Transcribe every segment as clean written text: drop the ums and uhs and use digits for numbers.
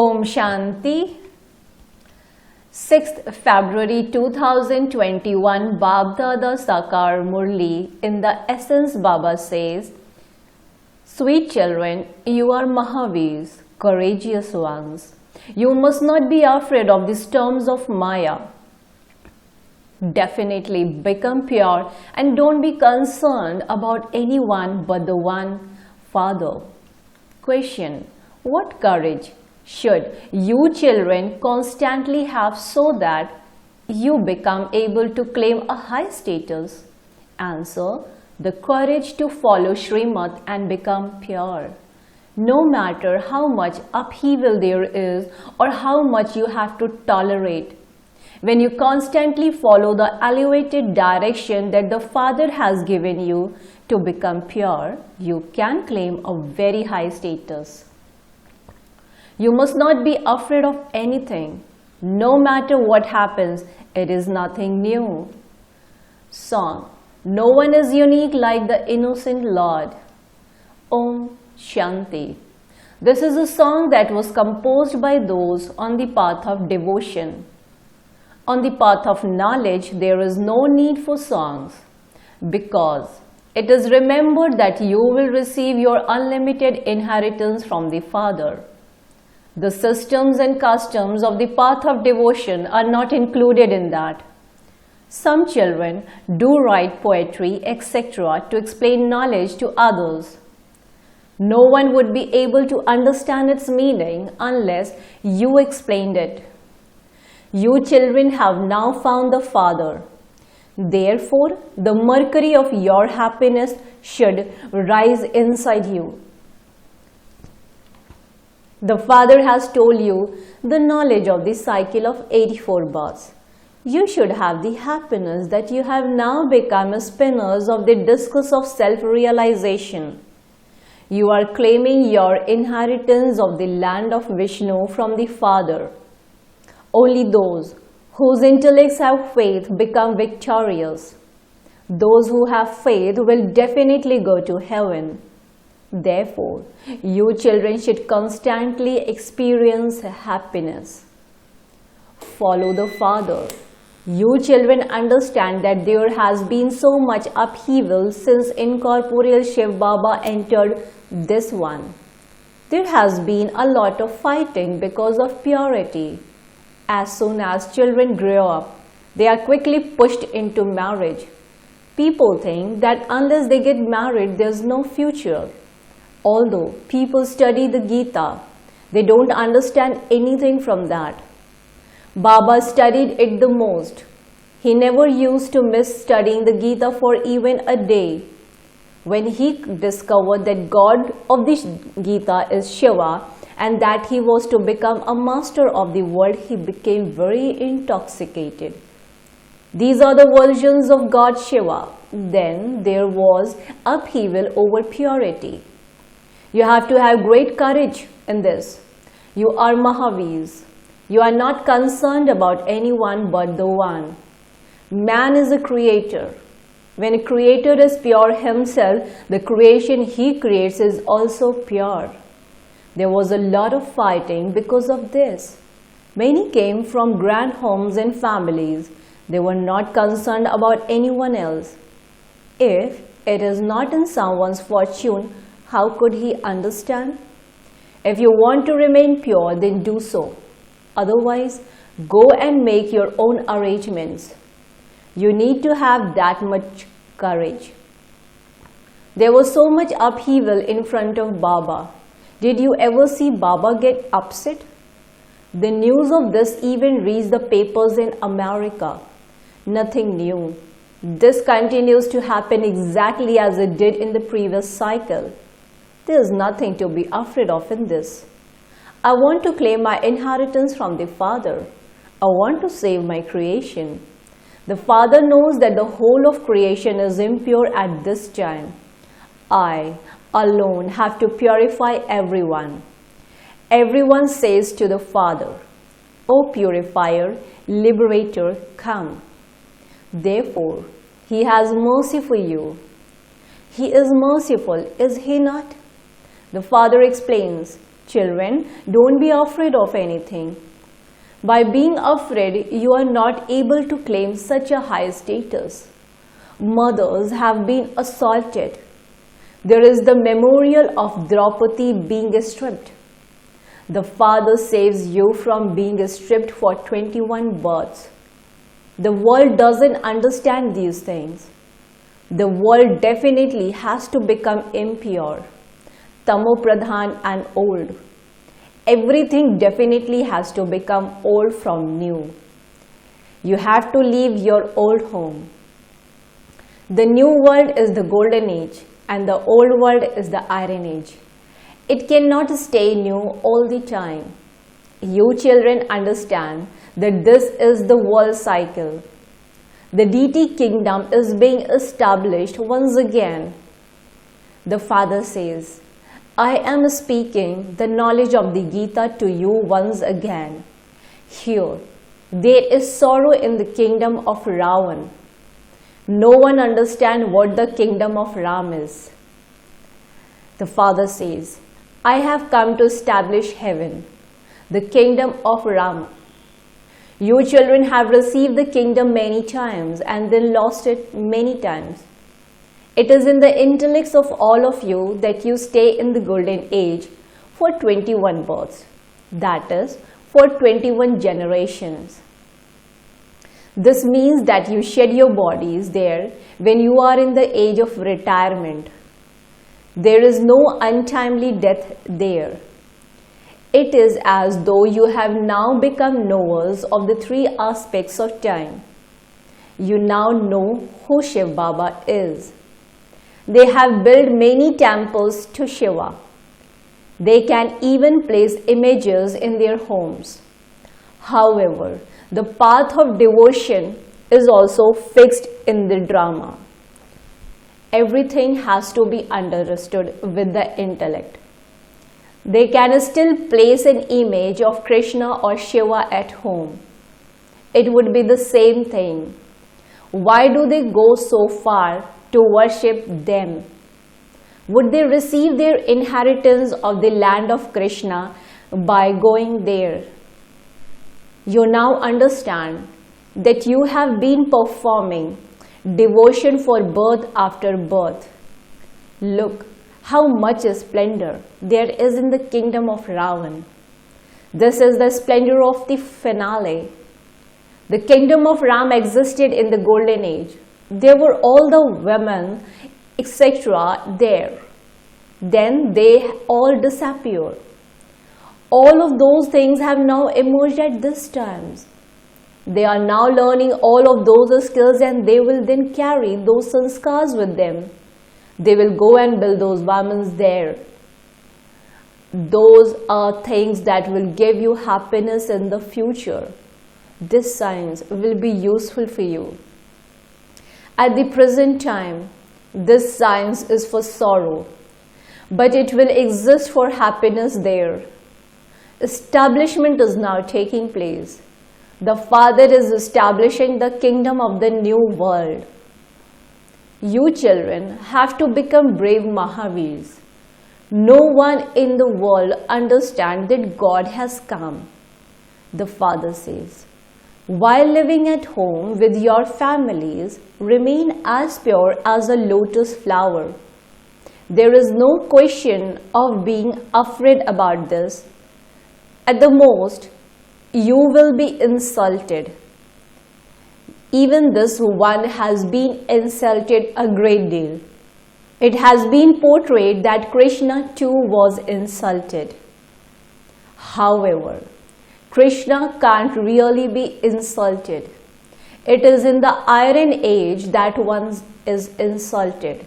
Om Shanti. 6th February 2021 Babdada Sakar Murli. In the essence, Baba says, Sweet children, you are Mahavirs, courageous ones. You must not be afraid of the storms of Maya. Definitely become pure and don't be concerned about anyone but the one Father. Question: what courage should you children constantly have so that you become able to claim a high status? Answer: the courage to follow Srimad and become pure. No matter how much upheaval there is or how much you have to tolerate, when you constantly follow the elevated direction that the Father has given you to become pure, you can claim a very high status. You must not be afraid of anything. No matter what happens, it is nothing new. Song: no one is unique like the innocent Lord. Om Shanti. This is a song that was composed by those on the path of devotion. On the path of knowledge, there is no need for songs, because it is remembered that you will receive your unlimited inheritance from the Father. The systems and customs of the path of devotion are not included in that. Some children do write poetry, etc. to explain knowledge to others. No one would be able to understand its meaning unless you explained it. You children have now found the Father. Therefore, the mercury of your happiness should rise inside you. The Father has told you the knowledge of the cycle of 84 births. You should have the happiness that you have now become spinners of the discus of self-realization. You are claiming your inheritance of the land of Vishnu from the Father. Only those whose intellects have faith become victorious. Those who have faith will definitely go to heaven. Therefore, you children should constantly experience happiness. Follow the Father. You children understand that there has been so much upheaval since incorporeal Shiv Baba entered this one. There has been a lot of fighting because of purity. As soon as children grow up, they are quickly pushed into marriage. People think that unless they get married, there is no future. Although people study the Gita, they don't understand anything from that. Baba studied it the most. He never used to miss studying the Gita for even a day. When he discovered that God of the Gita is Shiva and that he was to become a master of the world, he became very intoxicated. These are the versions of God Shiva. Then there was upheaval over purity. You have to have great courage in this. You are Mahavirs. You are not concerned about anyone but the one. Man is a creator. When a creator is pure himself, the creation he creates is also pure. There was a lot of fighting because of this. Many came from grand homes and families. They were not concerned about anyone else. If it is not in someone's fortune, how could he understand? If you want to remain pure, then do so. Otherwise, go and make your own arrangements. You need to have that much courage. There was so much upheaval in front of Baba. Did you ever see Baba get upset? The news of this even reached the papers in America. Nothing new. This continues to happen exactly as it did in the previous cycle. There is nothing to be afraid of in this. I want to claim my inheritance from the Father. I want to save my creation. The Father knows that the whole of creation is impure at this time. I alone have to purify everyone. Everyone says to the Father, O purifier, liberator, come. Therefore, He has mercy for you. He is merciful, is He not? The Father explains, Children, don't be afraid of anything. By being afraid, you are not able to claim such a high status. Mothers have been assaulted. There is the memorial of Draupadi being stripped. The Father saves you from being stripped for 21 births. The world doesn't understand these things. The world definitely has to become impure, tamopradhan and old. Everything definitely has to become old from new. You have to leave your old home. The new world is the golden age and the old world is the iron age. It cannot stay new all the time. You children understand that this is the world cycle. The deity kingdom is being established once again. The Father says, I am speaking the knowledge of the Gita to you once again. Here, there is sorrow in the kingdom of Ravan. No one understands what the kingdom of Ram is. The Father says, I have come to establish heaven, the kingdom of Rama. You children have received the kingdom many times and then lost it many times. It is in the intellects of all of you that you stay in the golden age for 21 births, that is, for 21 generations. This means that you shed your bodies there when you are in the age of retirement. There is no untimely death there. It is as though you have now become knowers of the three aspects of time. You now know who Shiv Baba is. They have built many temples to Shiva. They can even place images in their homes. However, the path of devotion is also fixed in the drama. Everything has to be understood with the intellect. They can still place an image of Krishna or Shiva at home. It would be the same thing. Why do they go so far to worship them? Would they receive their inheritance of the land of Krishna by going there? You now understand that you have been performing devotion for birth after birth. Look how much splendor there is in the kingdom of Ravan. This is the splendor of the finale. The kingdom of Ram existed in the golden age. There were all the women, etc. there. Then they all disappeared. All of those things have now emerged at this time. They are now learning all of those skills and they will then carry those sanskars with them. They will go and build those vamans there. Those are things that will give you happiness in the future. This science will be useful for you. At the present time, this science is for sorrow, but it will exist for happiness there. Establishment is now taking place. The Father is establishing the kingdom of the new world. You children have to become brave Mahaveers. No one in the world understands that God has come. The Father says, while living at home with your families, remain as pure as a lotus flower. There is no question of being afraid about this. At the most, you will be insulted. Even this one has been insulted a great deal. It has been portrayed that Krishna too was insulted. However, Krishna can't really be insulted. It is in the iron age that one is insulted.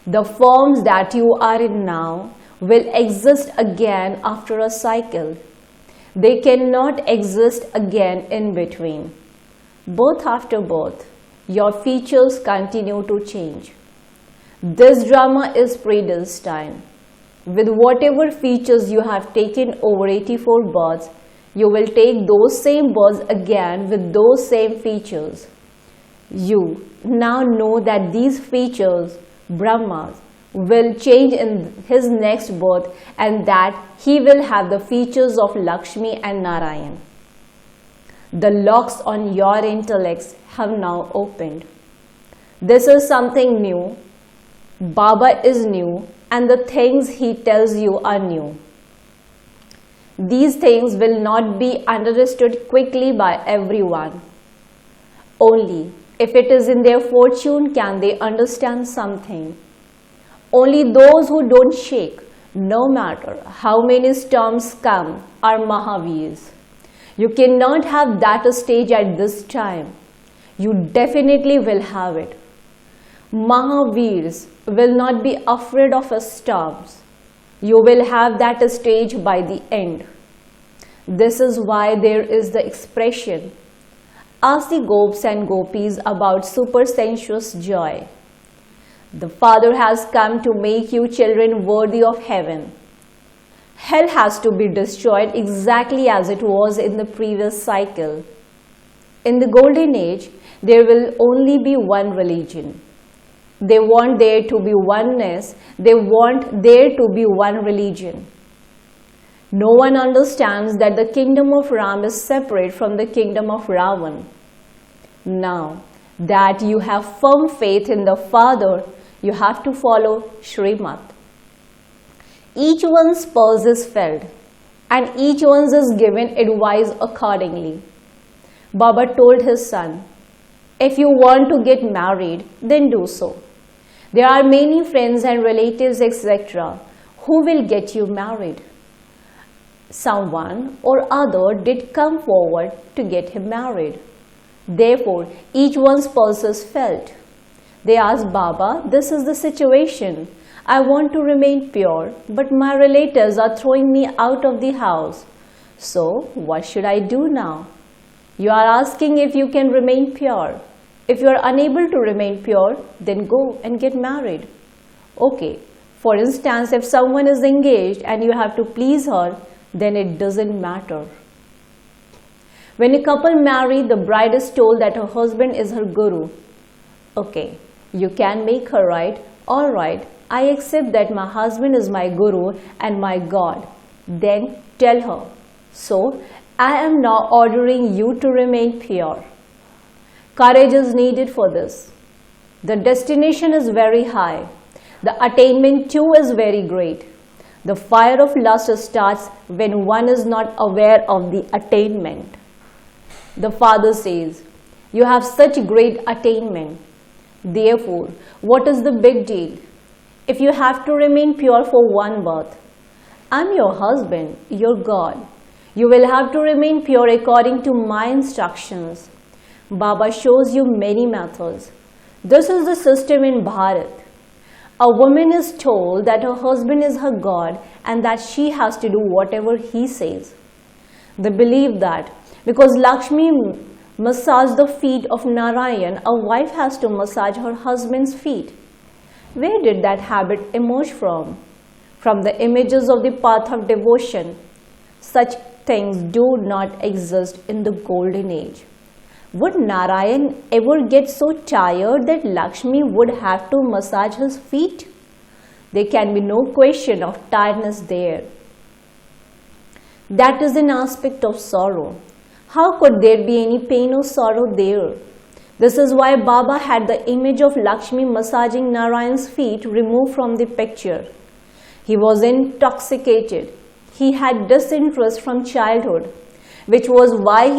The forms that you are in now will exist again after a cycle. They cannot exist again in between. Birth after birth, your features continue to change. This drama is predestined. With whatever features you have taken over 84 births, you will take those same births again with those same features. You now know that these features, Brahmas, will change in his next birth, and that he will have the features of Lakshmi and Narayan. The locks on your intellects have now opened. This is something new. Baba is new, and the things he tells you are new. These things will not be understood quickly by everyone. Only if it is in their fortune can they understand something. Only those who don't shake, no matter how many storms come, are Mahavirs. You cannot have that stage at this time. You definitely will have it. Mahavirs will not be afraid of storms. You will have that stage by the end. This is why there is the expression, ask the gopis and gopis about supersensuous joy. The Father has come to make you children worthy of heaven. Hell has to be destroyed exactly as it was in the previous cycle. In the golden age, there will only be one religion. They want there to be oneness. They want there to be one religion. No one understands that the kingdom of Ram is separate from the kingdom of Ravan. Now that you have firm faith in the Father, you have to follow Srimad. Each one's pulse is felt, and each one's is given advice accordingly. Baba told his son, if you want to get married, then do so. There are many friends and relatives, etc., who will get you married. Someone or other did come forward to get him married. Therefore, each one's pulse is felt. They asked Baba, this is the situation. I want to remain pure, but my relatives are throwing me out of the house. So, what should I do now? You are asking if you can remain pure. If you are unable to remain pure, then go and get married. Okay, for instance, if someone is engaged and you have to please her, then it doesn't matter. When a couple marry, the bride is told that her husband is her guru. Okay, you can make her right. All right, I accept that my husband is my guru and my God. Then tell her, so I am now ordering you to remain pure. Courage is needed for this. The destination is very high. The attainment too is very great. The fire of lust starts when one is not aware of the attainment. The Father says, you have such great attainment. Therefore, what is the big deal? If you have to remain pure for one birth, I'm your husband, your God. You will have to remain pure according to my instructions. Baba shows you many methods. This is the system in Bharat. A woman is told that her husband is her God and that she has to do whatever he says. They believe that because Lakshmi massaged the feet of Narayan, a wife has to massage her husband's feet. Where did that habit emerge from? From the images of the path of devotion. Such things do not exist in the golden age. Would Narayan ever get so tired that Lakshmi would have to massage his feet? There can be no question of tiredness there. That is an aspect of sorrow. How could there be any pain or sorrow there? This is why Baba had the image of Lakshmi massaging Narayan's feet removed from the picture. He was intoxicated. He had disinterest from childhood, which was why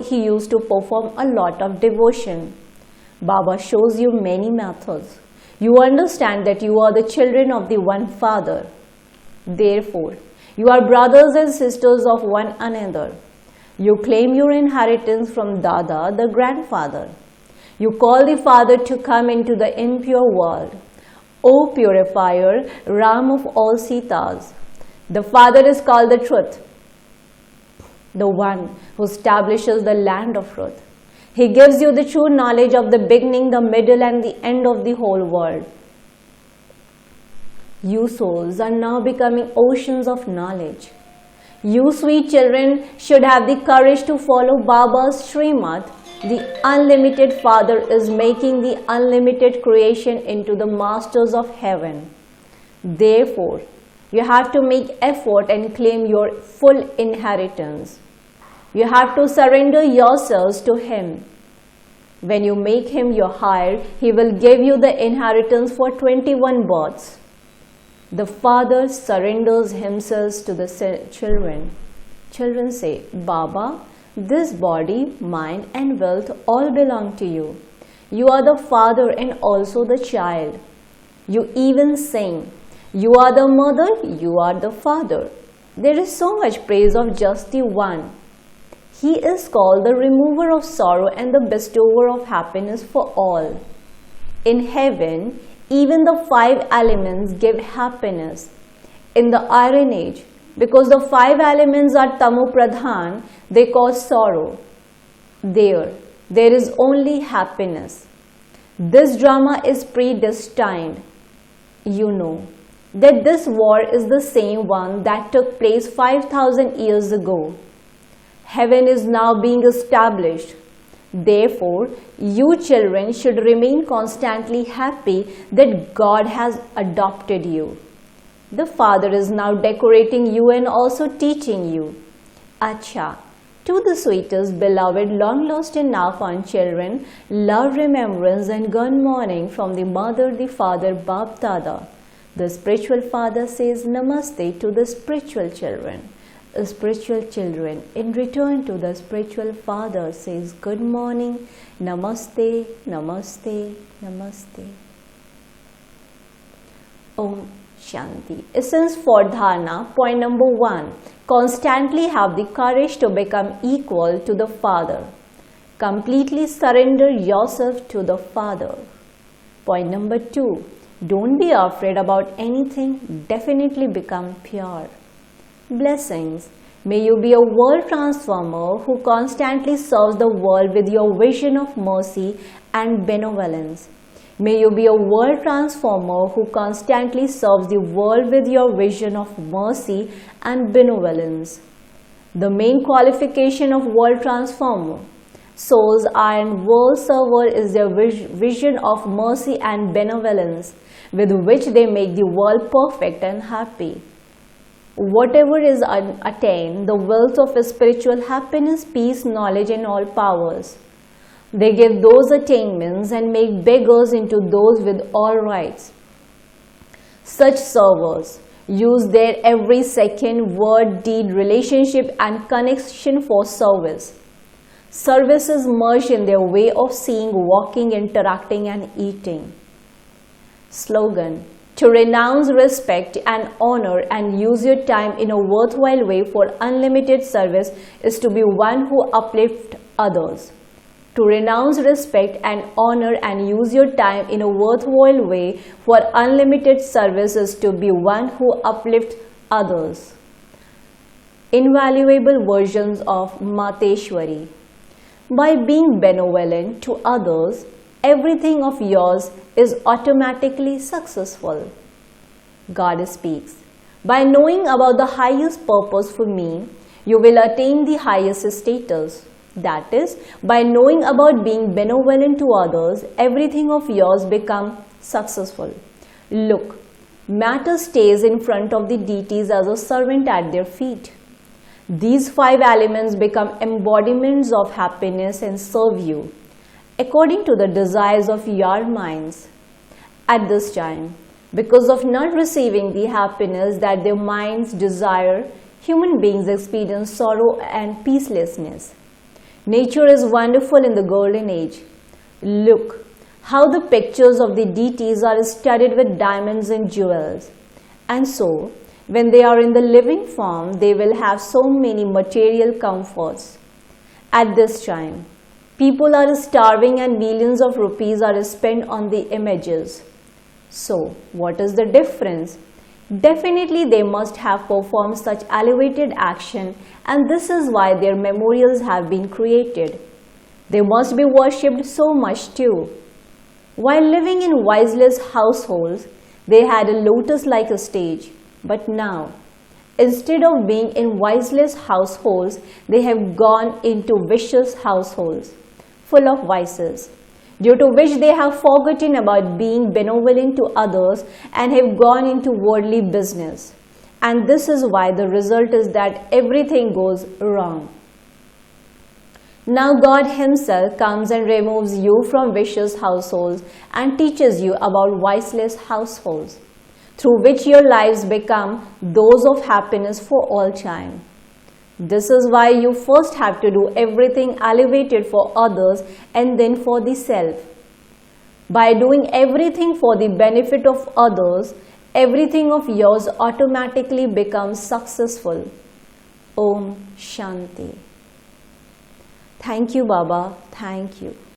he used to perform a lot of devotion. Baba shows you many methods. You understand that you are the children of the one Father. Therefore, you are brothers and sisters of one another. You claim your inheritance from Dada, the grandfather. You call the Father to come into the impure world. O purifier, Ram of all Sitas. The Father is called the Truth, the one who establishes the land of truth. He gives you the true knowledge of the beginning, the middle and the end of the whole world. You souls are now becoming oceans of knowledge. You sweet children should have the courage to follow Baba's Srimad. The unlimited Father is making the unlimited creation into the masters of heaven. Therefore, you have to make effort and claim your full inheritance. You have to surrender yourselves to Him. When you make Him your hire, He will give you the inheritance for 21 births. The father surrenders himself to the children. Children say, Baba, this body, mind and wealth all belong to you. You are the father and also the child. You even sing, you are the mother, you are the father. There is so much praise of just the one. He is called the remover of sorrow and the bestower of happiness for all. In heaven, even the 5 elements give happiness. In the Iron Age, because the 5 elements are Tamu Pradhan, they cause sorrow. There is only happiness. This drama is predestined. You know that this war is the same one that took place 5,000 years ago. Heaven is now being established. Therefore, you children should remain constantly happy that God has adopted you. The Father is now decorating you and also teaching you. Acha, to the sweetest, beloved, long lost and now found children, love, remembrance and good morning from the Mother, the Father, Bap Dada. The spiritual father says Namaste to the spiritual children. Spiritual children, in return to the spiritual father, says good morning, Namaste, Namaste, Namaste. Om Shanti. Essence for Dharana. Point number 1. Constantly have the courage to become equal to the Father. Completely surrender yourself to the Father. Point number 2. Don't be afraid about anything. Definitely become pure. Blessings. May you be a world transformer who constantly serves the world with your vision of mercy and benevolence. May you be a world transformer who constantly serves the world with your vision of mercy and benevolence. The main qualification of world transformer, soul's iron world server, is their vision of mercy and benevolence with which they make the world perfect and happy. Whatever is attained, the wealth of spiritual happiness, peace, knowledge and all powers. They give those attainments and make beggars into those with all rights. Such servers use their every second, word, deed, relationship and connection for service. Service is merged in their way of seeing, walking, interacting and eating. Slogan: to renounce respect and honor and use your time in a worthwhile way for unlimited service is to be one who uplifts others. To renounce respect and honor and use your time in a worthwhile way for unlimited service is to be one who uplifts others. Invaluable versions of Mateshwari. By being benevolent to others, everything of yours is automatically successful. God speaks. By knowing about the highest purpose for me, you will attain the highest status. That is, by knowing about being benevolent to others, everything of yours becomes successful. Look, matter stays in front of the deities as a servant at their feet. These 5 elements become embodiments of happiness and serve you according to the desires of your minds. At this time, because of not receiving the happiness that their minds desire, human beings experience sorrow and peacelessness. Nature is wonderful in the golden age. Look how the pictures of the deities are studded with diamonds and jewels. And so, when they are in the living form, they will have so many material comforts. At this time, people are starving and millions of rupees are spent on the images. So, what is the difference? Definitely they must have performed such elevated action, and this is why their memorials have been created. They must be worshipped so much too. While living in wiseless households, they had a lotus-like stage, but now, instead of being in wiseless households, they have gone into vicious households, full of vices. due to which they have forgotten about being benevolent to others and have gone into worldly business. And this is why the result is that everything goes wrong. Now God Himself comes and removes you from vicious households and teaches you about viceless households, through which your lives become those of happiness for all time. This is why you first have to do everything elevated for others and then for the self. By doing everything for the benefit of others, everything of yours automatically becomes successful. Om Shanti. Thank you, Baba. Thank you.